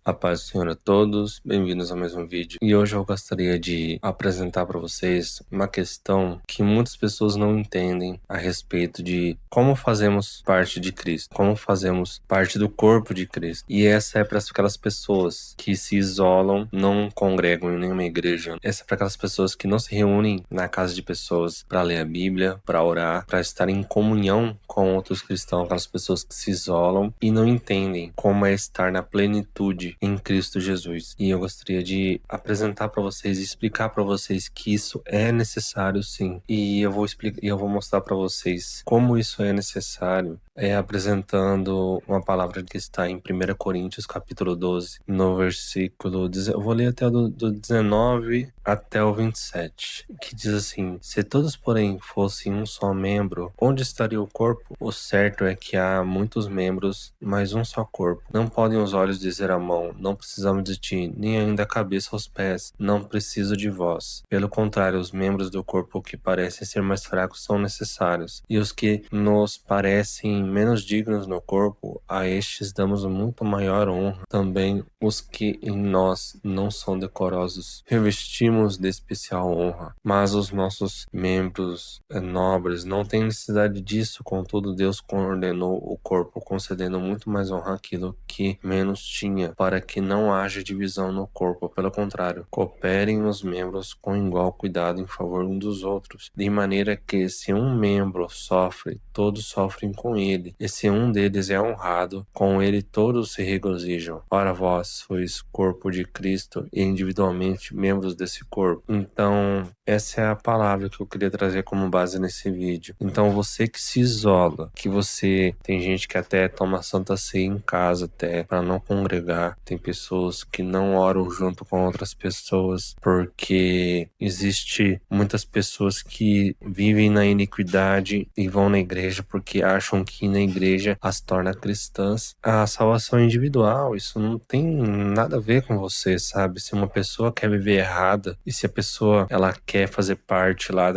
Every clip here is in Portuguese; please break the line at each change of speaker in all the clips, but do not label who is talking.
A paz do Senhor a todos, bem-vindos ao mesmo vídeo. E hoje eu gostaria de apresentar para vocês uma questão que muitas pessoas não entendem a respeito de como fazemos parte de Cristo, como fazemos parte do corpo de Cristo. E essa é para aquelas pessoas que se isolam, não congregam em nenhuma igreja. Essa é para aquelas pessoas que não se reúnem na casa de pessoas para ler a Bíblia, para orar, para estar em comunhão com outros cristãos, aquelas pessoas que se isolam e não entendem como é estar na plenitude em Cristo Jesus. E eu gostaria de apresentar para vocês e explicar para vocês que isso é necessário, sim. E eu vou explicar, eu vou mostrar para vocês como isso é necessário, apresentando uma palavra que está em 1 Coríntios capítulo 12, no versículo, eu vou ler até do 19 até o 27, que diz assim: se todos, porém, fossem um só membro, onde estaria o corpo? O certo é que há muitos membros, mas um só corpo. Não podem os olhos dizer à mão: não precisamos de ti, nem ainda a cabeça aos pés: não preciso de vós. Pelo contrário, os membros do corpo que parecem ser mais fracos são necessários, e os que nos parecem menos dignos no corpo, a estes damos muito maior honra. Também os que em nós não são decorosos revestimos de especial honra, mas os nossos membros nobres não têm necessidade disso. Contudo, Deus coordenou o corpo, concedendo muito mais honra àquilo que menos tinha, para que não haja divisão no corpo. Pelo contrário, cooperem os membros com igual cuidado em favor uns dos outros, de maneira que, se um membro sofre, todos sofrem com ele, e se um deles é honrado, com ele todos se regozijam. Ora, vós sois corpo de Cristo e individualmente membros desse corpo. Então, essa é a palavra que eu queria trazer como base nesse vídeo. Então, você que se isola, que você tem gente que até toma Santa Ceia em casa até para não congregar, tem pessoas que não oram junto com outras pessoas porque existe muitas pessoas que vivem na iniquidade e vão na igreja porque acham que na igreja as torna cristãs. A salvação é individual, isso não tem nada a ver com você, sabe? Se uma pessoa quer viver errada e se a pessoa ela quer fazer parte lá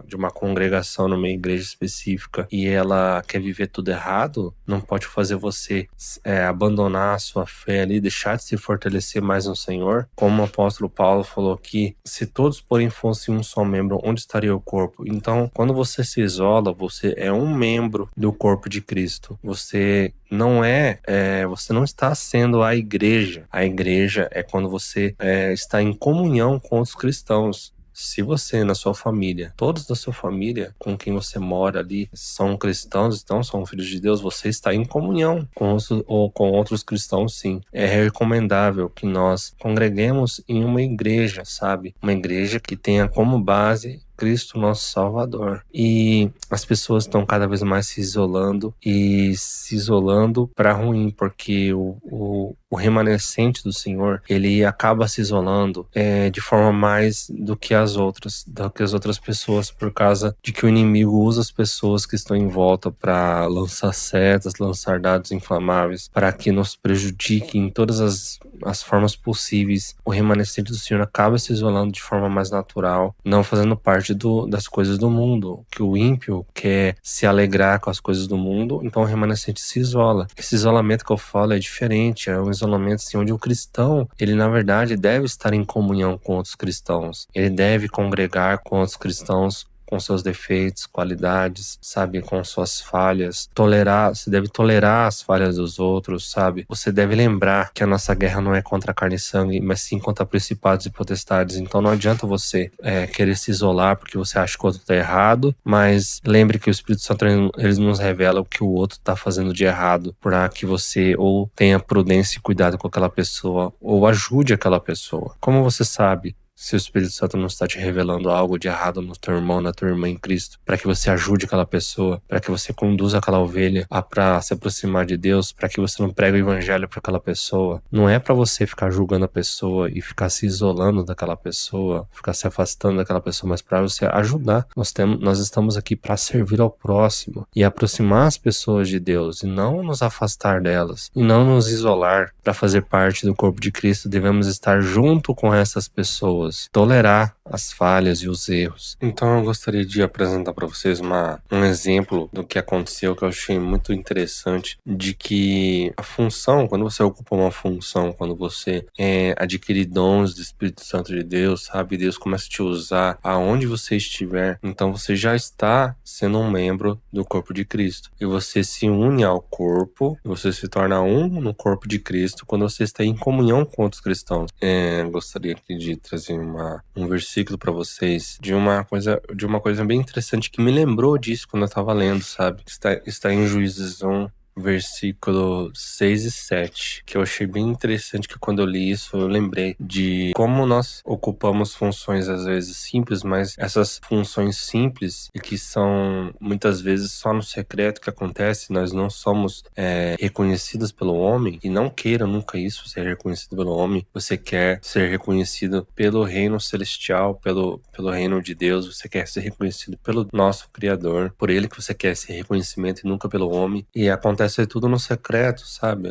de uma congregação numa igreja específica e ela quer viver tudo errado, não pode fazer você abandonar a sua fé ali, deixar de se fortalecer mais no Senhor. Como o apóstolo Paulo falou aqui, se todos porém fossem um só membro, onde estaria o corpo? Então, quando você se isola, você é um membro do corpo de Cristo. Você você não está sendo a igreja. A igreja é quando você está em comunhão com os cristãos. Se você, na sua família, todos da sua família, com quem você mora ali, são cristãos, então são filhos de Deus, você está em comunhão com outros cristãos, sim. É recomendável que nós congreguemos em uma igreja, sabe? Uma igreja que tenha como base Cristo, nosso Salvador. E as pessoas estão cada vez mais se isolando e se isolando para ruim, porque o remanescente do Senhor, ele acaba se isolando de forma mais do que as outras pessoas, por causa de que o inimigo usa as pessoas que estão em volta para lançar setas, lançar dados inflamáveis, para que nos prejudiquem em todas as formas possíveis. O remanescente do Senhor acaba se isolando de forma mais natural, não fazendo parte das coisas do mundo, que o ímpio quer se alegrar com as coisas do mundo, então o remanescente se isola. Esse isolamento que eu falo é diferente, é um isolamento assim, onde o cristão, ele na verdade deve estar em comunhão com outros cristãos, ele deve congregar com outros cristãos, com seus defeitos, qualidades, sabe, com suas falhas, você deve tolerar as falhas dos outros, sabe, você deve lembrar que a nossa guerra não é contra a carne e sangue, mas sim contra principados e potestades. Então não adianta você querer se isolar porque você acha que o outro tá errado, mas lembre que o Espírito Santo, eles nos revela o que o outro tá fazendo de errado, para que você ou tenha prudência e cuidado com aquela pessoa, ou ajude aquela pessoa. Como você sabe se o Espírito Santo não está te revelando algo de errado no teu irmão, na tua irmã em Cristo, para que você ajude aquela pessoa, para que você conduza aquela ovelha para se aproximar de Deus, para que você não pregue o evangelho para aquela pessoa? Não é para você ficar julgando a pessoa e ficar se isolando daquela pessoa, ficar se afastando daquela pessoa, mas para você ajudar. Nós estamos aqui para servir ao próximo e aproximar as pessoas de Deus, e não nos afastar delas, e não nos isolar. Para fazer parte do corpo de Cristo, devemos estar junto com essas pessoas, tolerar as falhas e os erros. Então eu gostaria de apresentar para vocês um exemplo do que aconteceu, que eu achei muito interessante, de que a função, quando você ocupa uma função, quando você adquire dons do Espírito Santo de Deus, sabe? Deus começa a te usar aonde você estiver, então você já está sendo um membro do corpo de Cristo. E você se une ao corpo, você se torna um no corpo de Cristo quando você está em comunhão com outros cristãos. Gostaria aqui de trazer um versículo para vocês de uma coisa bem interessante que me lembrou disso quando eu estava lendo, sabe? Está em Juízes 1, versículo 6 e 7, que eu achei bem interessante, que quando eu li isso eu lembrei de como nós ocupamos funções às vezes simples, mas essas funções simples e que são muitas vezes só no secreto que acontece, nós não somos reconhecidos pelo homem, e não queira nunca isso, ser reconhecido pelo homem. Você quer ser reconhecido pelo reino celestial, pelo reino de Deus, você quer ser reconhecido pelo nosso Criador, por ele que você quer esse reconhecimento e nunca pelo homem. E acontece tudo no secreto, sabe?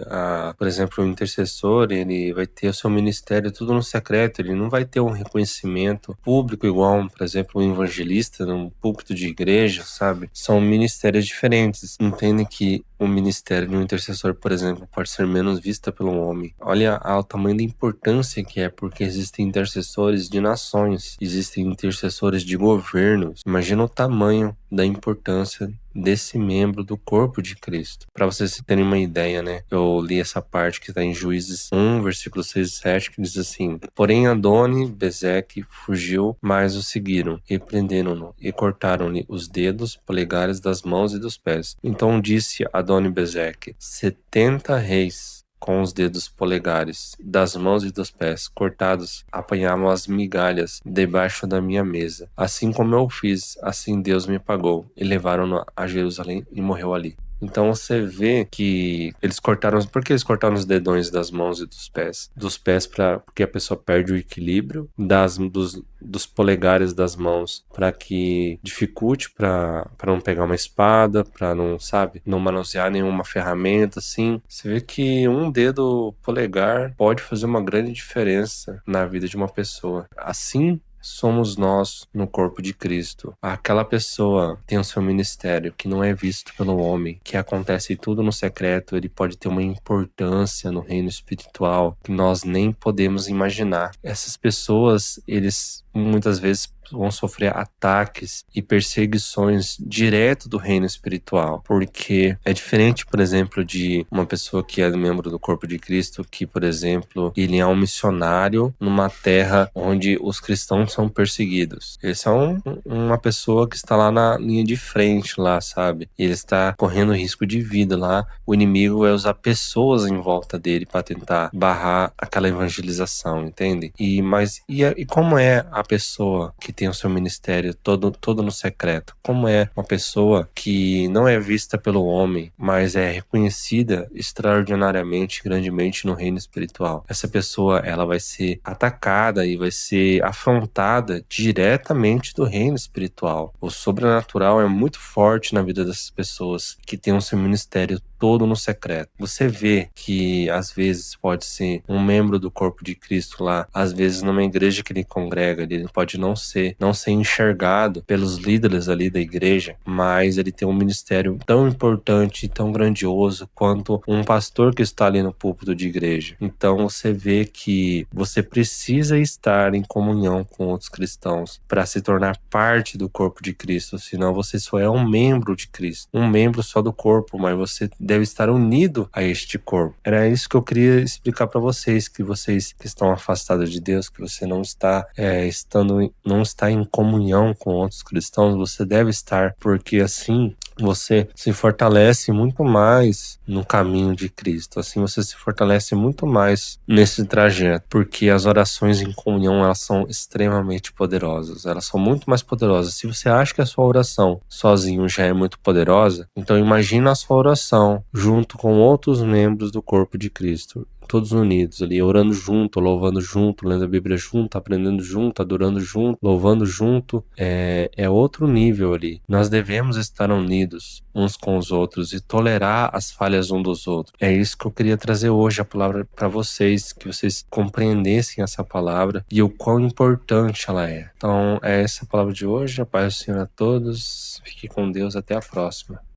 Por exemplo, o intercessor, ele vai ter o seu ministério tudo no secreto, ele não vai ter um reconhecimento público igual, por exemplo, um evangelista num púlpito de igreja, sabe? São ministérios diferentes. Entendem que o ministério de um intercessor, por exemplo, pode ser menos vista pelo homem. Olha o tamanho da importância que é, porque existem intercessores de nações, existem intercessores de governos. Imagina o tamanho da importância desse membro do corpo de Cristo. Para vocês terem uma ideia, né? Eu li essa parte que está em Juízes 1, versículo 6 e 7, que diz assim: Porém Adoni-Bezeque fugiu, mas o seguiram, e prenderam-no, e cortaram-lhe os dedos, polegares das mãos e dos pés. Então disse Adoni-Bezeque: 70 reis com os dedos polegares das mãos e dos pés cortados apanhavam as migalhas debaixo da minha mesa. Assim como eu fiz, assim Deus me pagou. E levaram-no a Jerusalém e morreu ali. Então você vê que eles cortaram. Por que eles cortaram os dedões das mãos e dos pés? Dos pés porque a pessoa perde o equilíbrio, dos polegares das mãos para que dificulte para não pegar uma espada, para não, sabe, não manusear nenhuma ferramenta, assim. Você vê que um dedo polegar pode fazer uma grande diferença na vida de uma pessoa. Assim somos nós no corpo de Cristo. Aquela pessoa tem o seu ministério que não é visto pelo homem, que acontece tudo no secreto, ele pode ter uma importância no reino espiritual que nós nem podemos imaginar. Essas pessoas, eles muitas vezes vão sofrer ataques e perseguições direto do reino espiritual, porque é diferente, por exemplo, de uma pessoa que é membro do corpo de Cristo, que, por exemplo, ele é um missionário numa terra onde os cristãos são perseguidos. Esse é uma pessoa que está lá na linha de frente, lá, sabe? Ele está correndo risco de vida lá. O inimigo vai usar pessoas em volta dele para tentar barrar aquela evangelização, entende? E como é a pessoa que tem o seu ministério todo no secreto? Como é uma pessoa que não é vista pelo homem, mas é reconhecida extraordinariamente, grandemente no reino espiritual? Essa pessoa, ela vai ser atacada e vai ser afrontada diretamente do reino espiritual. O sobrenatural é muito forte na vida dessas pessoas que têm o seu ministério todo no secreto. Você vê que às vezes pode ser um membro do corpo de Cristo lá, às vezes numa igreja que ele congrega, ele pode não ser enxergado pelos líderes ali da igreja, mas ele tem um ministério tão importante e tão grandioso quanto um pastor que está ali no púlpito de igreja. Então você vê que você precisa estar em comunhão com outros cristãos para se tornar parte do corpo de Cristo, senão você só é um membro de Cristo, um membro só do corpo, mas você deve estar unido a este corpo. Era isso que eu queria explicar para vocês, que estão afastados de Deus, que você não está não está em comunhão com outros cristãos, você deve estar, porque assim você se fortalece muito mais no caminho de Cristo. Assim você se fortalece muito mais nesse trajeto, porque as orações em comunhão, elas são extremamente poderosas. Elas são muito mais poderosas. Se você acha que a sua oração sozinho já é muito poderosa, então imagina a sua oração junto com outros membros do corpo de Cristo. todos unidos ali, orando junto, louvando junto, lendo a Bíblia junto, aprendendo junto, adorando junto, louvando junto, é outro nível ali. Nós devemos estar unidos uns com os outros e tolerar as falhas um dos outros. É isso que eu queria trazer hoje, a palavra para vocês, que vocês compreendessem essa palavra e o quão importante ela é. Então, é essa a palavra de hoje. A paz do Senhor a todos. Fique com Deus. Até a próxima.